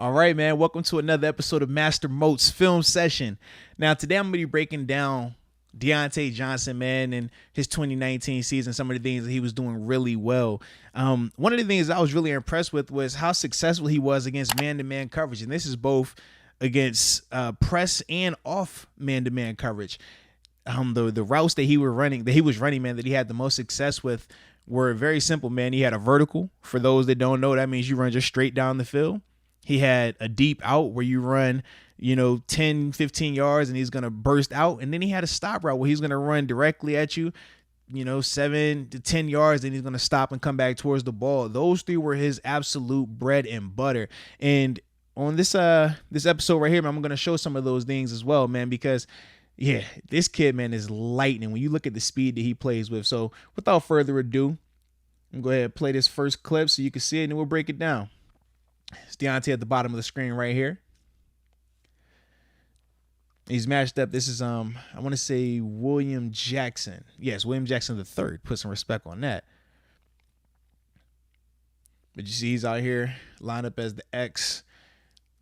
All right, man. Welcome to another episode of Master Moats Film Session. Now, today I'm going to be breaking down Diontae Johnson, man, and his 2019 season, some of the things that he was doing really well. One of the things I was really impressed with was how successful he was against man-to-man coverage, and this is both against press and off man-to-man coverage. The routes that he was running, man, that he had the most success with were very simple, man. He had a vertical. For those that don't know, that means you run just straight down the field. He had a deep out where you run, 10, 15 yards and he's going to burst out. And then he had a stop route where he's going to run directly at you, 7 to 10 yards. Then he's going to stop and come back towards the ball. Those three were his absolute bread and butter. And on this episode right here, man, I'm going to show some of those things as well, man, because yeah, this kid, man, is lightning when you look at the speed that he plays with. So without further ado, I'm going to go ahead and play this first clip so you can see it and then we'll break it down. It's Diontae at the bottom of the screen right here. He's matched up. This is, I want to say William Jackson. Yes, William Jackson III. Put some respect on that. But you see he's out here lined up as the X,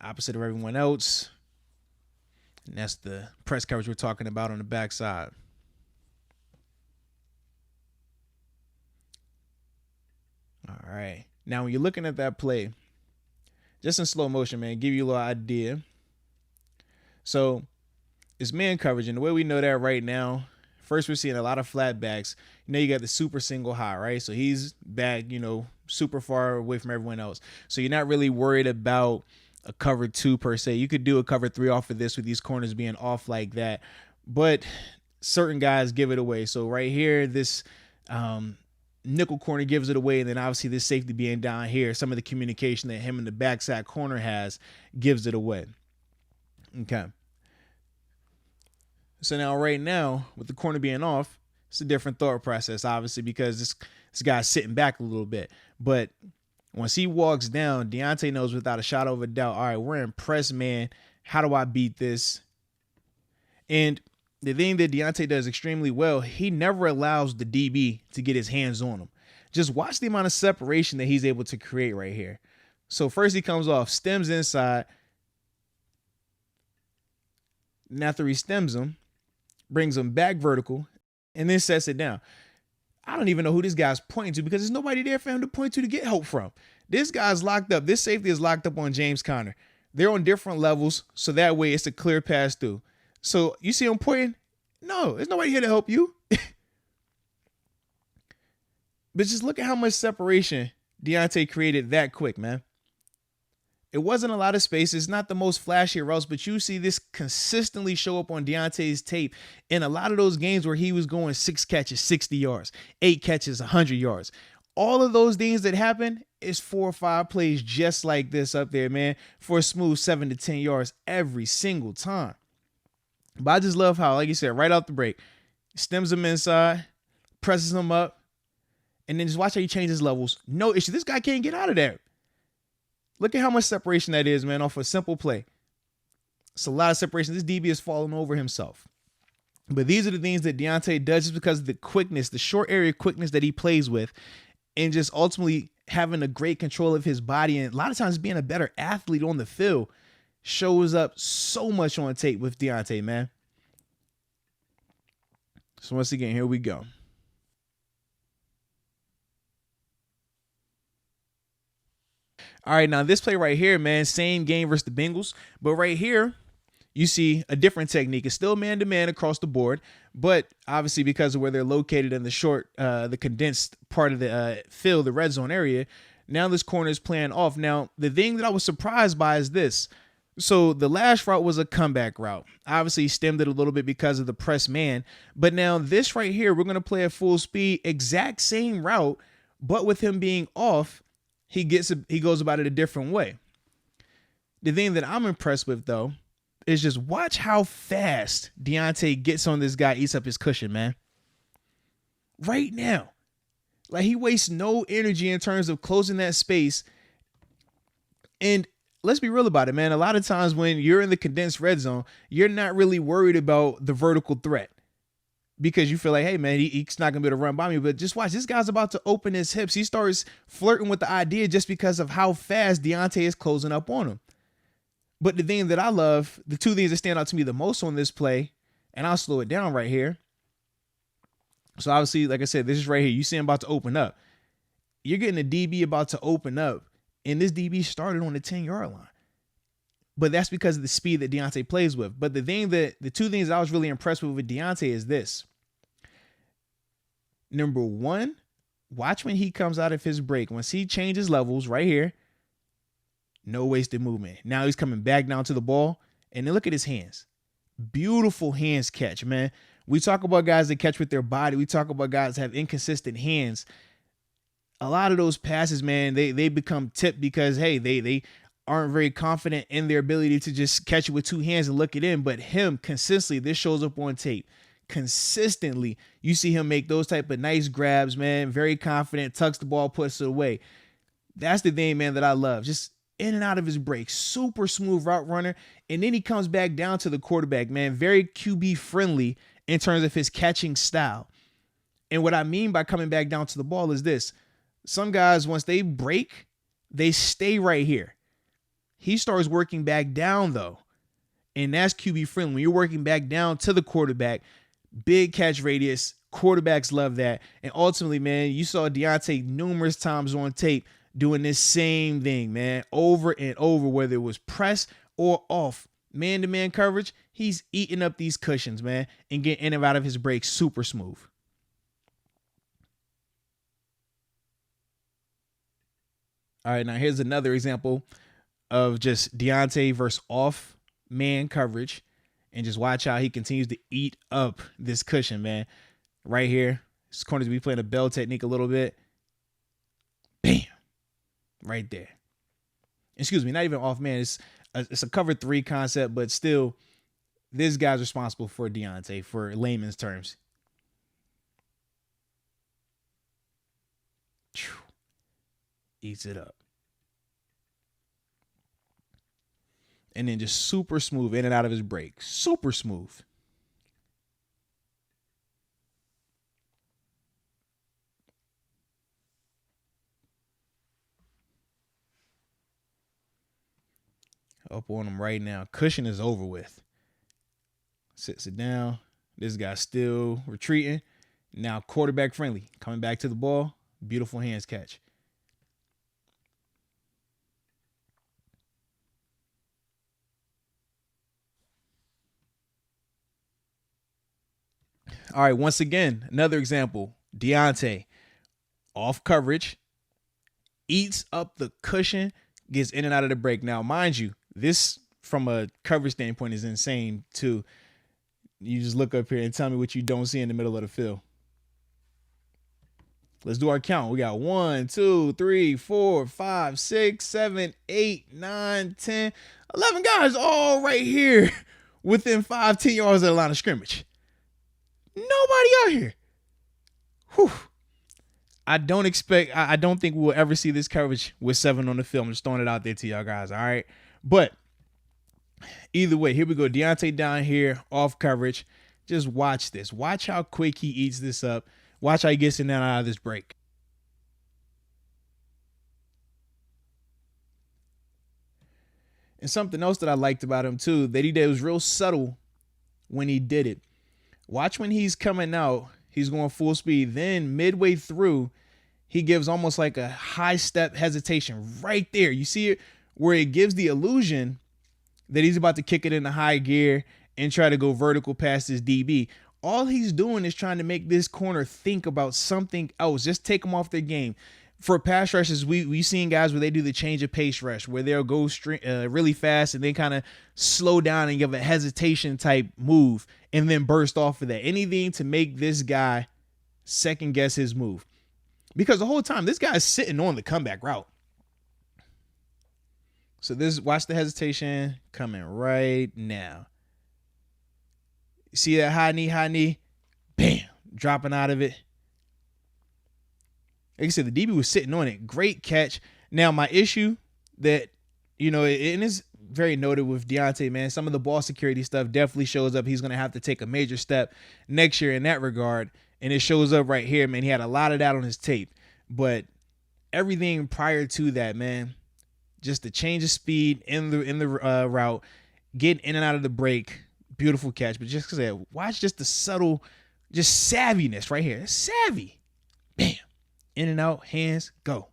opposite of everyone else. And that's the press coverage we're talking about on the backside. All right. Now, when you're looking at that play, just in slow motion, man, give you a little idea. So it's man coverage. And the way we know that right now, first we're seeing a lot of flat backs. You got the super single high, right? So he's back, super far away from everyone else. So you're not really worried about a cover 2 per se. You could do a cover 3 off of this with these corners being off like that. But certain guys give it away. So right here, this nickel corner gives it away, and then obviously this safety being down here, some of the communication that him and the backside corner has gives it away. Okay. So now right now, with the corner being off, it's a different thought process, obviously, because this guy's sitting back a little bit. But once he walks down, Diontae knows without a shadow of a doubt, all right, we're in press, man. How do I beat this? And the thing that Diontae does extremely well, he never allows the DB to get his hands on him. Just watch the amount of separation that he's able to create right here. So first he comes off, stems inside. And after he stems him, brings him back vertical, and then sets it down. I don't even know who this guy's pointing to because there's nobody there for him to point to get help from. This guy's locked up. This safety is locked up on James Conner. They're on different levels, so that way it's a clear pass through. So you see him pointing? No, there's nobody here to help you. But just look at how much separation Diontae created that quick, man. It wasn't a lot of space. It's not the most flashy routes, but you see this consistently show up on Diontae's tape in a lot of those games where he was going 6 catches, 60 yards, 8 catches, 100 yards. All of those things that happen is 4 or 5 plays just like this up there, man, for a smooth 7 to 10 yards every single time. But I just love how, like you said, right off the break, stems him inside, presses him up, and then just watch how he changes levels. No issue. This guy can't get out of there. Look at how much separation that is, man, off a simple play. It's a lot of separation. This DB is falling over himself. But these are the things that Diontae does just because of the quickness, the short area quickness that he plays with, and just ultimately having a great control of his body. And a lot of times being a better athlete on the field shows up so much on tape with Diontae, man. So once again, here we go. All right, now this play right here, man, same game versus the Bengals. But right here, you see a different technique. It's still man-to-man across the board, but obviously because of where they're located in the condensed part of the field, the red zone area, now this corner is playing off. Now, the thing that I was surprised by is this. So the last route was a comeback route. Obviously, he stemmed it a little bit because of the press man. But now this right here, we're going to play at full speed, exact same route, but with him being off, he goes about it a different way. The thing that I'm impressed with, though, is just watch how fast Diontae gets on this guy, eats up his cushion, man. Right now. Like, he wastes no energy in terms of closing that space. And let's be real about it, man. A lot of times when you're in the condensed red zone, you're not really worried about the vertical threat because you feel like, hey, man, he's not going to be able to run by me. But just watch. This guy's about to open his hips. He starts flirting with the idea just because of how fast Diontae is closing up on him. But the thing that I love, the two things that stand out to me the most on this play, and I'll slow it down right here. So obviously, like I said, this is right here. You see him about to open up. You're getting a DB about to open up, and this DB started on the 10-yard line. But that's because of the speed that Diontae plays with. But the two things I was really impressed with Diontae is this. Number one, watch when he comes out of his break. Once he changes levels right here, no wasted movement. Now he's coming back down to the ball, and then look at his hands. Beautiful hands catch, man. We talk about guys that catch with their body. We talk about guys that have inconsistent hands. A lot of those passes, man, they become tipped because, hey, they aren't very confident in their ability to just catch it with two hands and look it in. But him, consistently, this shows up on tape. Consistently, you see him make those type of nice grabs, man. Very confident, tucks the ball, puts it away. That's the thing, man, that I love. Just in and out of his break. Super smooth route runner. And then he comes back down to the quarterback, man. Very QB friendly in terms of his catching style. And what I mean by coming back down to the ball is this. Some guys, once they break, they stay right here. He starts working back down, though. And that's QB friendly. When you're working back down to the quarterback, big catch radius, quarterbacks love that. And ultimately, man, you saw Diontae numerous times on tape doing this same thing, man, over and over, whether it was press or off man-to-man coverage. He's eating up these cushions, man, and getting in and out of his break super smooth. All right, now here's another example of just Diontae versus off man coverage, and just watch how he continues to eat up this cushion, man. Right here, his corners be playing a bell technique a little bit. Bam, right there. Excuse me, not even off man. It's a cover three concept, but still, this guy's responsible for Diontae, for layman's terms. Eats it up. And then just super smooth in and out of his break. Super smooth. Up on him right now. Cushion is over with. Sits it down. This guy's still retreating. Now quarterback friendly. Coming back to the ball. Beautiful hands catch. All right, once again, another example. Diontae, off coverage, eats up the cushion, gets in and out of the break. Now, mind you, this from a coverage standpoint is insane too. You just look up here and tell me what you don't see in the middle of the field. Let's do our count. We got 1, 2, 3, 4, 5, 6, 7, 8, 9, 10, 11 guys all right here within 5-10 yards of the line of scrimmage. Nobody out here. Whew. I don't think we'll ever see this coverage with 7 on the field. I'm just throwing it out there to y'all guys, all right? But either way, here we go. Diontae down here, off coverage. Just watch this. Watch how quick he eats this up. Watch how he gets in and out of this break. And something else that I liked about him, too, that he did was real subtle when he did it. Watch when he's coming out, he's going full speed. Then midway through, he gives almost like a high step hesitation right there. You see it where it gives the illusion that he's about to kick it into high gear and try to go vertical past his DB. All he's doing is trying to make this corner think about something else. Just take them off their game. For pass rushes, we've seen guys where they do the change of pace rush, where they'll go really fast and then kind of slow down and give a hesitation type move and then burst off of that. Anything to make this guy second guess his move. Because the whole time, this guy's sitting on the comeback route. So watch the hesitation coming right now. See that high knee, bam, dropping out of it. Like I said, the DB was sitting on it. Great catch. Now, my issue that, and it's very noted with Diontae, man, some of the ball security stuff definitely shows up. He's going to have to take a major step next year in that regard. And it shows up right here, man. He had a lot of that on his tape. But everything prior to that, man, just the change of speed in the route, getting in and out of the break. Beautiful catch. But just because watch just the subtle, just savviness right here. It's savvy. Bam. In and out, hands, go.